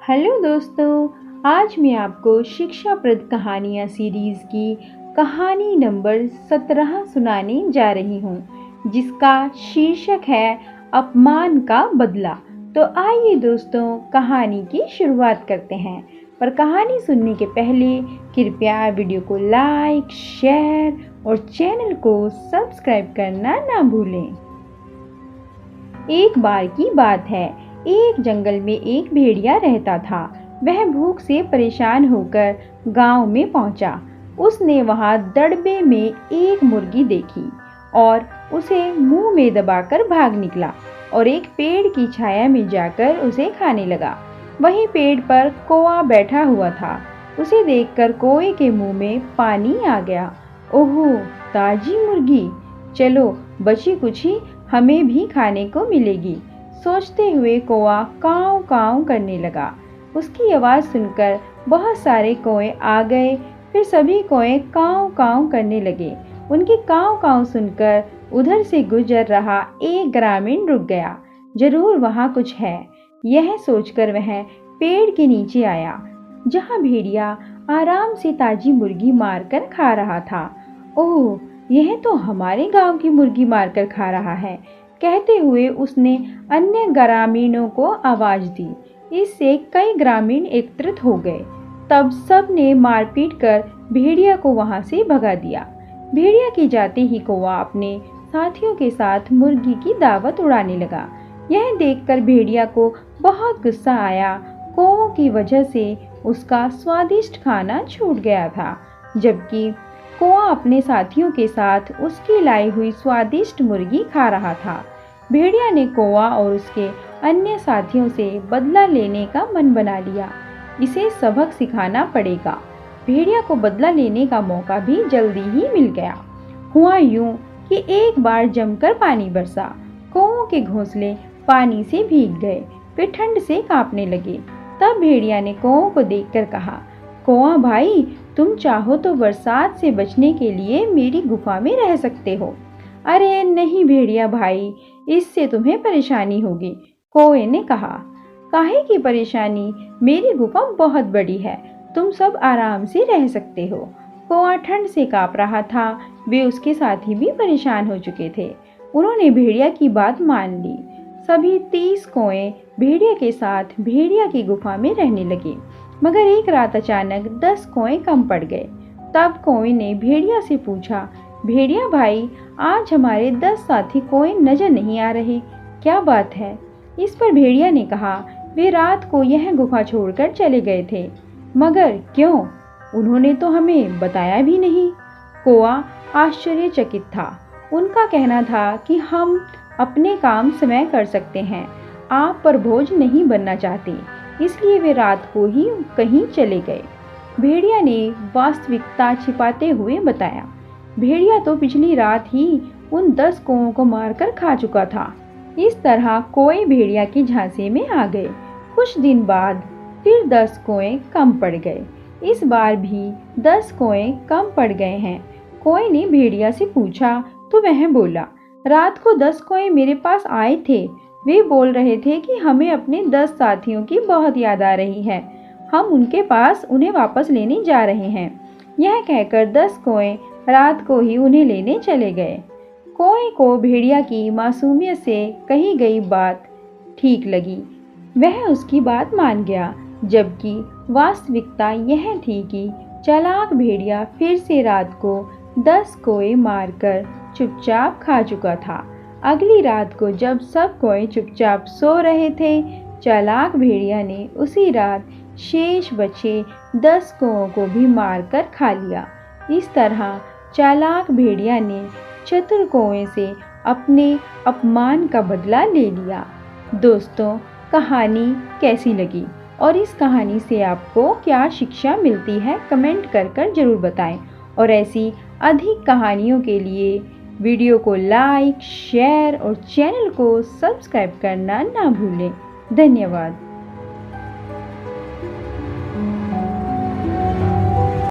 Hello दोस्तों, आज मैं आपको शिक्षाप्रद कहानियाँ सीरीज़ की कहानी नंबर 17 सुनाने जा रही हूँ, जिसका शीर्षक है अपमान का बदला। तो आइए दोस्तों, कहानी की शुरुआत करते हैं। पर कहानी सुनने के पहले कृपया वीडियो को लाइक, शेयर और चैनल को सब्सक्राइब करना ना भूलें। एक बार की बात है, एक जंगल में एक भेड़िया रहता था। वह भूख से परेशान होकर गांव में पहुंचा। उसने वहां दड़बे में एक मुर्गी देखी और उसे मुंह में दबाकर भाग निकला और एक पेड़ की छाया में जाकर उसे खाने लगा। वहीं पेड़ पर कौवा बैठा हुआ था। उसे देखकर कौवे के मुंह में पानी आ गया। ओहो, ताजी मुर्गी! चलो, बची कुछ हमें भी खाने को मिलेगी, सोचते हुए कौवा काव काव करने लगा। उसकी आवाज़ सुनकर बहुत सारे कौवे आ गए। फिर सभी कौवे काव काव करने लगे। उनकी काव काव सुनकर उधर से गुजर रहा एक ग्रामीण रुक गया। जरूर वहाँ कुछ है, यह सोचकर वह पेड़ के नीचे आया, जहाँ भेड़िया आराम से ताजी मुर्गी मारकर खा रहा था। ओह, यह तो हमारे गांव की मुर्गी मारकर खा रहा है, कहते हुए उसने अन्य ग्रामीणों को आवाज दी। इससे कई ग्रामीण एकत्रित हो गए। तब सब ने मारपीट कर भेड़िया को वहां से भगा दिया। भेड़िया के जाते ही कौवा अपने साथियों के साथ मुर्गी की दावत उड़ाने लगा। यह देखकर भेड़िया को बहुत गुस्सा आया। कौवों की वजह से उसका स्वादिष्ट खाना छूट गया था, जबकि कौवा अपने साथियों के साथ उसकी लाई हुई स्वादिष्ट मुर्गी खा रहा था। भेड़िया ने कौवा और उसके अन्य साथियों से बदला लेने का मन बना लिया। इसे सबक सिखाना पड़ेगा। भेड़िया को बदला लेने का मौका भी जल्दी ही मिल गया। हुआ यूं कि एक बार जमकर पानी बरसा। कौवों के घोंसले पानी से भीग गए। वे ठंड से कांपने लगे। तब भेड़िया ने कौवों को देखकर कहा, कौवा भाई, तुम चाहो तो बरसात से बचने के लिए मेरी गुफा में रह सकते हो। अरे नहीं भेड़िया भाई, इससे तुम्हें परेशानी होगी, कौवे ने कहा। काहे की परेशानी? मेरी गुफा बहुत बड़ी है, तुम सब आराम से रह सकते हो। कौवा ठंड से कांप रहा था। वे उसके साथी भी परेशान हो चुके थे। उन्होंने भेड़िया की बात मान ली। सभी 30 कौवे भेड़िया के साथ भेड़िया की गुफा में रहने लगे। मगर एक रात अचानक 10 कौवे कम पड़ गए। तब कौवे ने भेड़िया से पूछा, भेड़िया भाई, आज हमारे 10 साथी कौवे नजर नहीं आ रहे, क्या बात है? इस पर भेड़िया ने कहा, वे रात को यह गुफा छोड़कर चले गए थे। मगर क्यों? उन्होंने तो हमें बताया भी नहीं। कौवा आश्चर्यचकित था। उनका कहना था कि हम अपने काम समय कर सकते हैं, आप पर बोझ नहीं बनना चाहते, इसलिए वे रात को ही कहीं चले गए। भेड़िया ने वास्तविकता छिपाते हुए बताया, भेड़िया तो पिछली रात ही उन 10 कौवों को मारकर खा चुका था। इस तरह कौवे भेड़िया की झांसे में आ गए। कुछ दिन बाद फिर 10 कौवे कम पड़ गए। इस बार भी 10 कौवे कम पड़ गए हैं। कौवे ने भेड़िया से पूछा तो वह बोला, रात को 10 कौवे मेरे पास आए थे। वे बोल रहे थे कि हमें अपने 10 साथियों की बहुत याद आ रही है, हम उनके पास उन्हें वापस लेने जा रहे हैं। यह कहकर 10 कौवे रात को ही उन्हें लेने चले गए। कौवे को भेड़िया की मासूमियत से कही गई बात ठीक लगी। वह उसकी बात मान गया, जबकि वास्तविकता यह थी कि चालाक भेड़िया फिर से रात को 10 कौवे मारकर चुपचाप खा चुका था। अगली रात को जब सब कौवे चुपचाप सो रहे थे, चालाक भेड़िया ने उसी रात शेष बचे 10 कौवों को भी मारकर खा लिया। इस तरह चालाक भेड़िया ने चतुर कौवे से अपने अपमान का बदला ले लिया। दोस्तों, कहानी कैसी लगी और इस कहानी से आपको क्या शिक्षा मिलती है, कमेंट कर जरूर बताएं। और ऐसी अधिक कहानियों के लिए वीडियो को लाइक, शेयर और चैनल को सब्सक्राइब करना ना भूलें। धन्यवाद।